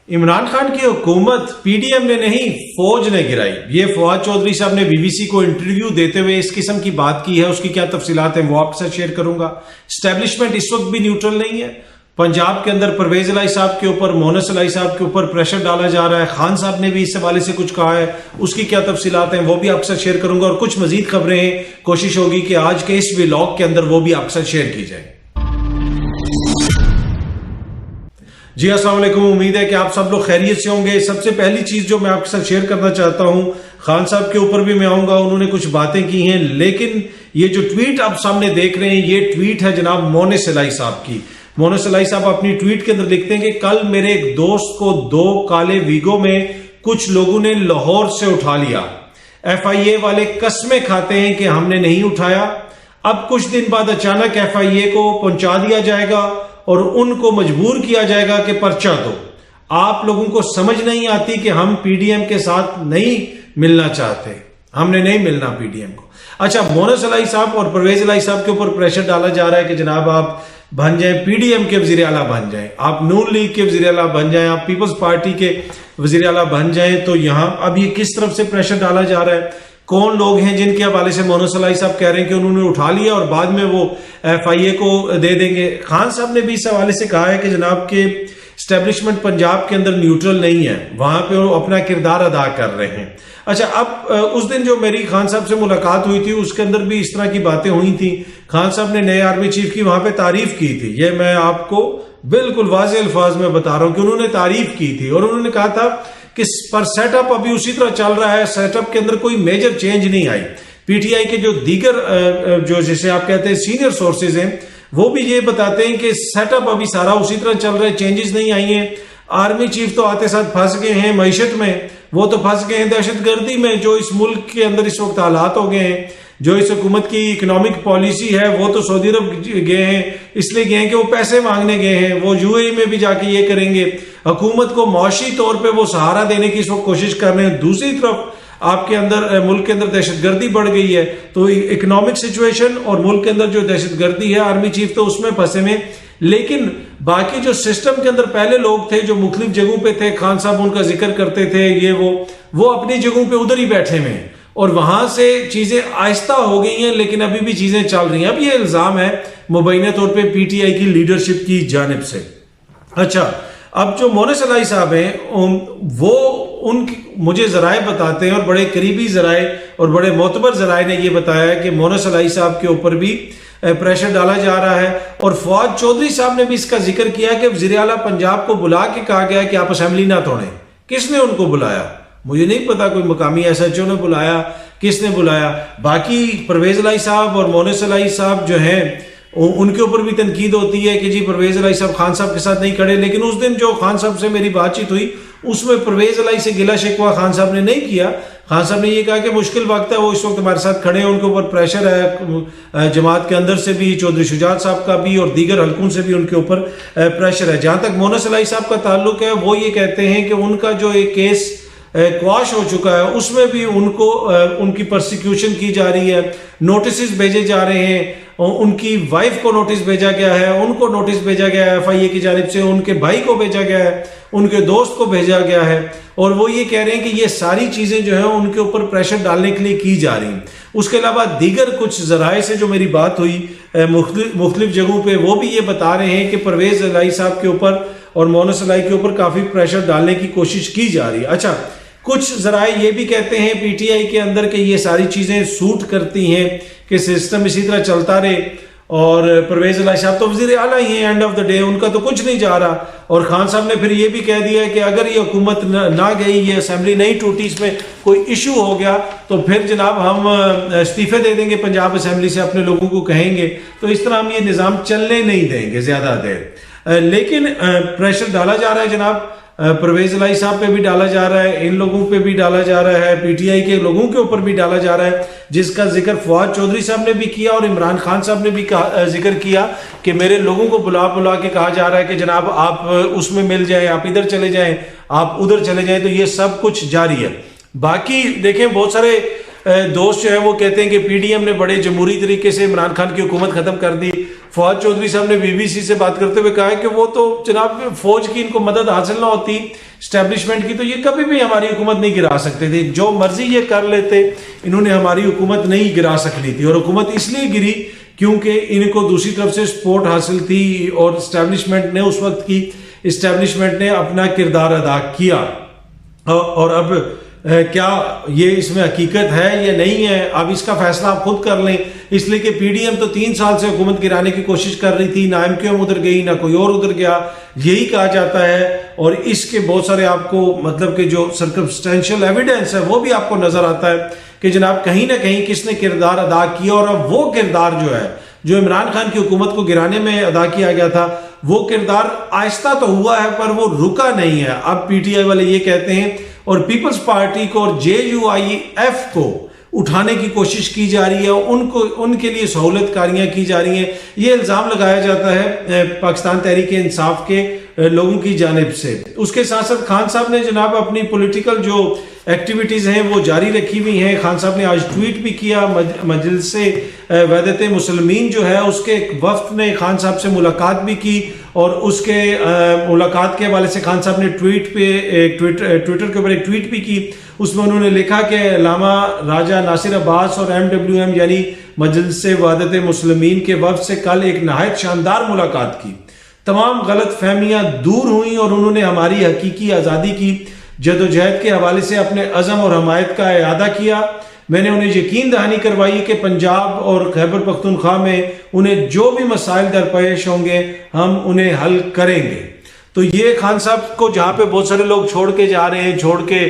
इमरान खान की हुकूमत पीडीएम ने नहीं, फौज ने गिराई। ये फवाद चौधरी साहब ने बीबीसी को इंटरव्यू देते हुए इस किस्म की बात की है। उसकी क्या तफसीलात हैं वो आपके साथ शेयर करूंगा। स्टैब्लिशमेंट इस वक्त भी न्यूट्रल नहीं है। पंजाब के अंदर परवेज इलाही साहब के ऊपर, मोनस इलाही साहब के ऊपर प्रेशर डाला जा रहा है। खान साहब ने भी इस हवाले से कुछ कहा है, उसकी क्या तफसीलात हैं वो भी आपके साथ शेयर करूंगा। और कुछ मजीद खबरें हैं, कोशिश होगी कि आज के इस व्लॉग के अंदर वो भी आपके साथ शेयर की जाए। जी अस्सलाम वालेकुम, उम्मीद है कि आप सब लोग खैरियत से होंगे। सबसे पहली चीज जो मैं आपके साथ शेयर करना चाहता हूं, खान साहब के ऊपर भी मैं आऊंगा, उन्होंने कुछ बातें की हैं, लेकिन ये जो ट्वीट आप सामने देख रहे हैं ये ट्वीट है जनाब मोनस इलाही साहब की। मोनस इलाही साहब अपनी ट्वीट के अंदर लिखते हैं कि कल मेरे एक दोस्त को 2 काले वीगो में कुछ लोगों ने लाहौर से उठा लिया। FIA वाले कस्में खाते हैं कि हमने नहीं उठाया। अब कुछ दिन बाद अचानक FIA को पहुंचा दिया जाएगा और उनको मजबूर किया जाएगा कि पर्चा दो। आप लोगों को समझ नहीं आती कि हम पीडीएम के साथ नहीं मिलना चाहते, हमने नहीं मिलना पीडीएम को। अच्छा, मोनस इलाही साहब और परवेज इलाही साहब के ऊपर प्रेशर डाला जा रहा है कि जनाब आप बन जाएं पीडीएम के वजीर आला बन जाएं, आप नून लीग के वजीर आला बन जाएं, आप पीपल्स पार्टी के वजीर आला बन जाएं। तो यहां अब ये किस तरफ से प्रेशर डाला जा रहा है? कौन लोग हैं जिनके हवाले से मोनस इलाही साहब कह रहे हैं कि उन्होंने उठा लिया और बाद में वो FIA को दे देंगे? खान साहब ने भी इस हवाले से कहा है कि जनाब के स्टैब्लिशमेंट पंजाब के अंदर न्यूट्रल नहीं है, वहां पे वो अपना किरदार अदा कर रहे हैं। अच्छा, अब उस दिन जो मेरी खान साहब से मुलाकात हुई थी उसके अंदर भी इस तरह की बातें हुई थी। खान साहब ने नए आर्मी चीफ की वहां पे तारीफ की थी। ये मैं आपको बिल्कुल वाज़ेह अल्फाज में बता रहा हूं कि उन्होंने तारीफ की थी और उन्होंने कहा था कि पर सेटअप अभी उसी तरह चल रहा है, सेटअप के अंदर कोई मेजर चेंज नहीं आई। पीटीआई के जो दीगर जो जिसे आप कहते हैं सीनियर सोर्सेज हैं वो भी ये बताते हैं कि सेटअप अभी सारा उसी तरह चल रहा है, चेंजेस नहीं आई हैं। आर्मी चीफ तो आते साथ फंस गए हैं मईशत में, वो तो फंस गए हैं दहशतगर्दी में। जो इस मुल्क के अंदर इस वक्त हालात हो गए हैं, जो इस हुकूमत की इकोनॉमिक पॉलिसी है, वो तो सऊदी अरब गए हैं, इसलिए गए हैं कि वो पैसे मांगने गए हैं। वो UAE में भी जाके ये करेंगे। हुकूमत को मौशी तौर पे वो सहारा देने की इस वक्त कोशिश कर रहे हैं। दूसरी तरफ आपके अंदर मुल्क के अंदर दहशतगर्दी बढ़ गई है, तो इकोनॉमिक सिचुएशन और मुल्क के अंदर जो दहशतगर्दी है, आर्मी चीफ तो उसमें फंसे में। लेकिन बाकी जो सिस्टम के अंदर पहले लोग थे जो मुख्तलिफ जगहों पे थे, खान साहब उनका जिक्र करते थे, ये वो अपनी जगहों पे उधर ही बैठे हुए हैं और वहां से चीजें आहिस्ता हो गई हैं, लेकिन अभी भी चीजें चल रही हैं। अब ये इल्जाम है मुबैना तौर पे पीटीआई की लीडरशिप की जानिब से। अच्छा, अब जो मोनस इलाही साहब हैं वो मुझे जराए बताते हैं और बड़े करीबी जराए और बड़े मोतबर जराए ने ये बताया है कि मोनस इलाही साहब के ऊपर भी प्रेशर डाला जा रहा है। और फवाद चौधरी साहब ने भी इसका जिक्र किया कि वज़ीर आला पंजाब को बुला के कहा गया कि आप असेंबली ना तोड़ें। किसने उनको बुलाया मुझे नहीं पता, कोई मकामी SHO ने बुलाया, किसने बुलाया? बाकी परवेज इलाही साहब और मोनस इलाही साहब जो हैं उनके ऊपर भी तनकीद होती है कि जी परवेज इलाही साहब खान साहब के साथ नहीं खड़े। लेकिन उस दिन जो खान साहब से मेरी बातचीत हुई उसमें परवेज इलाही से गिला शिकवा खान साहब ने नहीं किया। खान साहब ने ये कहा कि मुश्किल वक्त है, वो इस वक्त हमारे साथ खड़े हैं, उनके ऊपर प्रेशर है जमात के अंदर से भी, चौधरी शुजात साहब का भी और दीगर हलकों से भी उनके ऊपर प्रेशर है। जहां तक मोनस इलाही साहब का ताल्लुक है, वो ये कहते हैं कि उनका जो एक केस क्वाश हो चुका है उसमें भी उनको उनकी प्रोसिक्यूशन की जा रही है, नोटिस भेजे जा रहे हैं। उनकी वाइफ को नोटिस भेजा गया है, उनको नोटिस भेजा गया है FIA की जानिब से, उनके भाई को भेजा गया है, उनके दोस्त को भेजा गया है। और वो ये कह रहे हैं कि ये सारी चीजें जो है उनके ऊपर प्रेशर डालने के लिए की जा रही हैं। उसके अलावा दीगर कुछ जराए से जो मेरी बात हुई मुख्तलिफ जगहों पे, वो भी ये बता रहे हैं कि परवेज इलाही साहब के ऊपर और मोनस इलाही के ऊपर काफी प्रेशर डालने की कोशिश की जा रही है। अच्छा, कुछ जराए ये भी कहते हैं पीटीआई के अंदर कि ये सारी चीजें सूट करती हैं कि सिस्टम इसी तरह चलता रहे। और परवेज इलाही साहब तो वजीर आला ही हैं, एंड ऑफ द डे उनका तो कुछ नहीं जा रहा। और खान साहब ने फिर ये भी कह दिया है कि अगर ये हुकूमत ना गई, ये असेंबली नहीं टूटी, इसमें कोई इशू हो गया तो फिर जनाब हम इस्तीफे दे देंगे पंजाब असेंबली से, अपने लोगों को कहेंगे। तो इस तरह हम ये निज़ाम चलने नहीं देंगे ज्यादा देर। लेकिन प्रेशर डाला जा रहा है जनाब, परवेज इलाही साहब पे भी डाला जा रहा है, इन लोगों पे भी डाला जा रहा है, पीटीआई के लोगों के ऊपर भी डाला जा रहा है, जिसका जिक्र फवाद चौधरी साहब ने भी किया और इमरान खान साहब ने भी जिक्र किया कि मेरे लोगों को बुला बुला के कहा जा रहा है कि जनाब आप उसमें मिल जाएं, आप इधर चले जाएं, आप उधर चले जाएं। तो ये सब कुछ जारी है। बाकी देखें बहुत सारे दोस्त जो है वो कहते हैं कि पीडीएम ने बड़े जमहूरी तरीके से इमरान खान की हुकूमत खत्म कर दी। फवाद चौधरी साहब ने बीबीसी से बात करते हुए कहा है कि वो तो जनाब फौज की इनको मदद हासिल ना होती स्टैब्लिशमेंट की तो ये कभी भी हमारी हुकूमत नहीं गिरा सकते थे, जो मर्जी ये कर लेते, इन्होंने हमारी हुकूमत नहीं गिरा सकती थी। और हुकूमत इसलिए गिरी क्योंकि इनको दूसरी तरफ से सपोर्ट हासिल थी और स्टैब्लिशमेंट ने उस वक्त की इस्टेब्लिशमेंट ने अपना किरदार अदा किया। और अब क्या ये इसमें हकीकत है या नहीं है, अब इसका फैसला आप खुद कर लें। इसलिए कि पीडीएम तो 3 साल से हुकूमत गिराने की कोशिश कर रही थी, ना एमक्यूएम उधर गई ना कोई और उधर गया, यही कहा जाता है। और इसके बहुत सारे आपको मतलब कि जो सर्कमस्टेंशियल एविडेंस है वो भी आपको नजर आता है कि जनाब कहीं ना कहीं किसने किरदार अदा किया। और अब वो किरदार जो है जो इमरान खान की हुकूमत को गिराने में अदा किया गया था, वो किरदार आहिस्ता तो हुआ है पर वो रुका नहीं है। अब पीटीआई वाले ये कहते हैं और पीपल्स पार्टी को और जेयूआईएफ को उठाने की कोशिश की जा रही है, उनको उनके लिए सहूलतकारियां की जा रही हैं। ये इल्ज़ाम लगाया जाता है पाकिस्तान तहरीक इंसाफ के लोगों की जानिब से। उसके साथ साथ खान साहब ने जनाब अपनी पॉलिटिकल जो एक्टिविटीज़ हैं वो जारी रखी हुई हैं। खान साहब ने आज ट्वीट भी किया। मजलिस वहदत मुसलमीन जो है उसके एक वफ्द ने खान साहब से मुलाकात भी की और उसके मुलाकात के हवाले से खान साहब ने ट्विटर के ऊपर एक ट्वीट भी की। उसमें उन्होंने लिखा कि अल्लामा राजा नासिर अब्बास और MWM यानी मजलिस वहदत मुसलमीन के वफ्द से कल एक नहायत शानदार मुलाकात की। तमाम गलत फहमियाँ दूर हुई और उन्होंने हमारी हकीकी आज़ादी की जदोजहद के हवाले से अपने अज़म और हमायत का इयादा किया। मैंने उन्हें यकीन दहानी करवाई कि पंजाब और खैबर पख्तूनख्वा में उन्हें जो भी मसाइल दरपेश होंगे हम उन्हें हल करेंगे। तो ये खान साहब को जहाँ पे बहुत सारे लोग छोड़ के जा रहे हैं, छोड़ के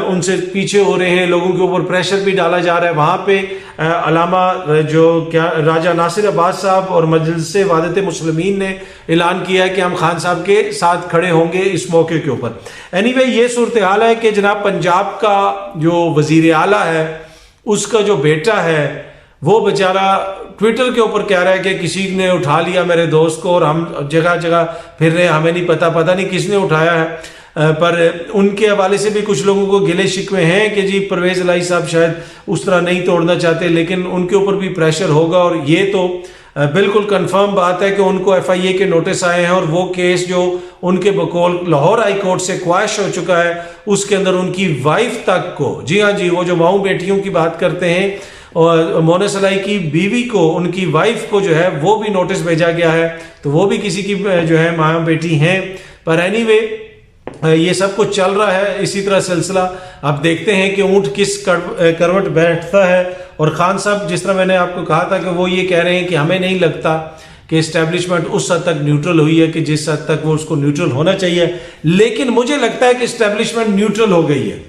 उनसे पीछे हो रहे हैं, लोगों के ऊपर प्रेशर भी डाला जा रहा है, वहाँ पे अलामा जो क्या राजा नासिर अब्बास साहब और मजलिस वहदत मुसलमीन ने ऐलान किया है कि हम खान साहब के साथ खड़े होंगे इस मौके के ऊपर। एनीवे ये सूरत हाल है कि जनाब पंजाब का जो वजीर आला है उसका जो बेटा है वो बेचारा ट्विटर के ऊपर कह रहा है कि किसी ने उठा लिया मेरे दोस्त को और हम जगह जगह फिर रहे, हमें नहीं पता नहीं किसने उठाया है। पर उनके हवाले से भी कुछ लोगों को गिले शिकवे हैं कि जी परवेज इलाही साहब शायद उस तरह नहीं तोड़ना चाहते, लेकिन उनके ऊपर भी प्रेशर होगा। और ये तो बिल्कुल कंफर्म बात है कि उनको FIA के नोटिस आए हैं और वो केस जो उनके बकौल लाहौर हाई कोर्ट से क्वाश हो चुका है उसके अंदर उनकी वाइफ तक को, जी हाँ जी, वो जो माऊ बेटियों की बात करते हैं और मोनस इलाही की बीवी को, उनकी वाइफ को जो है वो भी नोटिस भेजा गया है। तो वो भी किसी की जो है माँ बेटी हैं। पर एनीवे ये सब कुछ चल रहा है इसी तरह सिलसिला। अब देखते हैं कि ऊंट किस करवट बैठता है। और खान साहब जिस तरह मैंने आपको कहा था कि वो ये कह रहे हैं कि हमें नहीं लगता कि इस्टेब्लिशमेंट उस हद तक न्यूट्रल हुई है कि जिस हद तक वो उसको न्यूट्रल होना चाहिए, लेकिन मुझे लगता है कि इस्टेब्लिशमेंट न्यूट्रल हो गई है।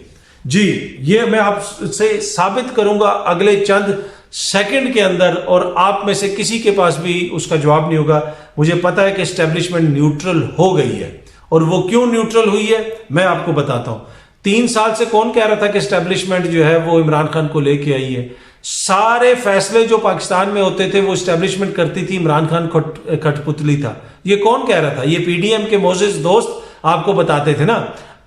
जी, ये मैं आपसे साबित करूंगा अगले चंद सेकंड के अंदर और आप में से किसी के पास भी उसका जवाब नहीं होगा। मुझे पता है कि इस्टेब्लिशमेंट न्यूट्रल हो गई है और वो क्यों न्यूट्रल हुई है मैं आपको बताता हूं। 3 साल से कौन कह रहा था कि इस्टेब्लिशमेंट जो है वो इमरान खान को लेके आई है? सारे फैसले जो पाकिस्तान में होते थे वो इस्टेब्लिशमेंट करती थी, इमरान खान कठपुतली था। ये कौन कह रहा था? ये पीडीएम के मोजिज दोस्त आपको बताते थे ना।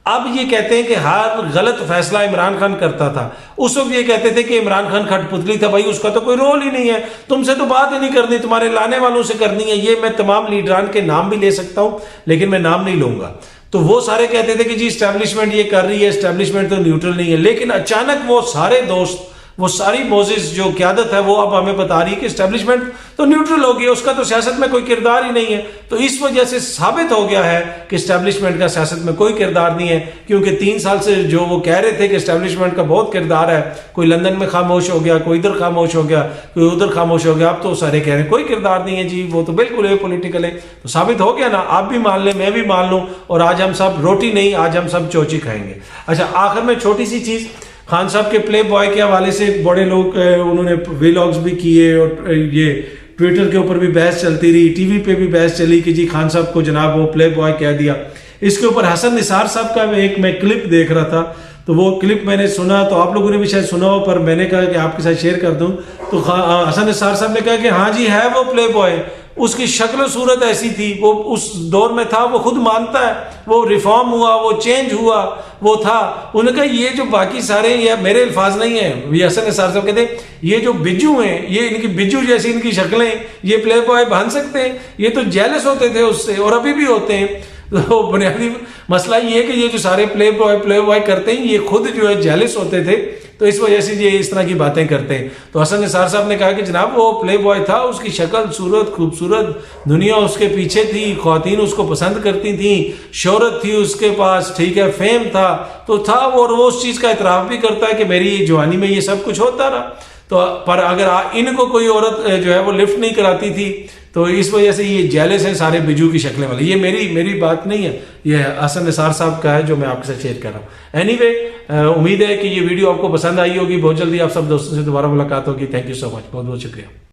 अब ये कहते हैं कि हर गलत फैसला इमरान खान करता था। उस वक्त ये कहते थे कि इमरान खान कठपुतली था, भाई उसका तो कोई रोल ही नहीं है, तुमसे तो बात ही नहीं करनी, तुम्हारे लाने वालों से करनी है। ये मैं तमाम लीडरान के नाम भी ले सकता हूं लेकिन मैं नाम नहीं लूंगा। तो वो सारे कहते थे कि जी इस्टेब्लिशमेंट ये कर रही है, इस्टेब्लिशमेंट तो न्यूट्रल नहीं है। लेकिन अचानक वो सारे दोस्त, वो सारी मोजिस जो क्यादत है वो अब हमें बता रही है कि इस्टेब्लिशमेंट तो न्यूट्रल हो गई, उसका तो सियासत में कोई किरदार ही नहीं है। तो इस वजह से साबित हो गया है कि इस्टेब्लिशमेंट का सियासत में कोई किरदार नहीं है, क्योंकि 3 साल से जो वो कह रहे थे कि इस्टेब्लिशमेंट का बहुत किरदार है, कोई लंदन में खामोश हो गया, कोई इधर खामोश हो गया, कोई उधर खामोश हो गया, अब तो सारे कह रहे हैं कोई किरदार नहीं है जी, वो तो बिल्कुल है पॉलिटिकल है। तो साबित हो गया ना, आप भी मान लें, मैं भी मान लूं, और आज हम सब रोटी नहीं, आज हम सब चोची खाएंगे। अच्छा, आखिर में छोटी सी चीज, खान साहब के प्ले बॉय के हवाले से बड़े लोग उन्होंने व्लॉग्स भी किए और ये ट्विटर के ऊपर भी बहस चलती रही, टीवी पे भी बहस चली कि जी खान साहब को जनाब वो प्ले बॉय कह दिया। इसके ऊपर हसन निसार साहब का एक मैं क्लिप देख रहा था, तो वो क्लिप मैंने सुना, तो आप लोगों ने भी शायद सुना हो, पर मैंने कहा कि आपके साथ शेयर कर दूं। तो हसन निसार साहब ने कहा कि हाँ जी है वो प्ले बॉय, उसकी शक्ल सूरत ऐसी थी, वो उस दौर में था, वो खुद मानता है, वो रिफॉर्म हुआ, वो चेंज हुआ, वो था। उन्होंने कहा ये जो बाकी सारे, ये मेरे अल्फाज नहीं है, ये हसन निसार साहब कहते ये जो बिज्जू हैं, ये इनकी बिज्जू जैसी इनकी शक्लें, ये प्ले बॉय बन सकते हैं, ये तो जेलस होते थे उससे और अभी भी होते हैं। तो बुनियादी मसला ये है कि ये जो सारे प्ले बॉय करते हैं, ये खुद जो है जेलस होते थे, तो इस वजह से ये इस तरह की बातें करते हैं। तो हसन निसार साहब ने कहा कि जनाब वो प्ले बॉय था, उसकी शक्ल सूरत खूबसूरत, दुनिया उसके पीछे थी, ख्वातीन उसको पसंद करती थी, शोहरत थी उसके पास, ठीक है, फेम था, तो था वो, और वो उस चीज का इतराफ भी करता है कि मेरी जवानी में ये सब कुछ होता रहा। तो पर अगर इनको कोई औरत जो है वो लिफ्ट नहीं कराती थी, तो इस वजह से ये जेलस है सारे बिजू की शक्लें वाले। ये मेरी बात नहीं है, ये हसन निसार साहब का है जो मैं आपके साथ शेयर कर रहा हूँ। एनीवे, उम्मीद है कि ये वीडियो आपको पसंद आई होगी। बहुत जल्दी आप सब दोस्तों से दोबारा मुलाकात होगी। थैंक यू सो मच, बहुत बहुत शुक्रिया।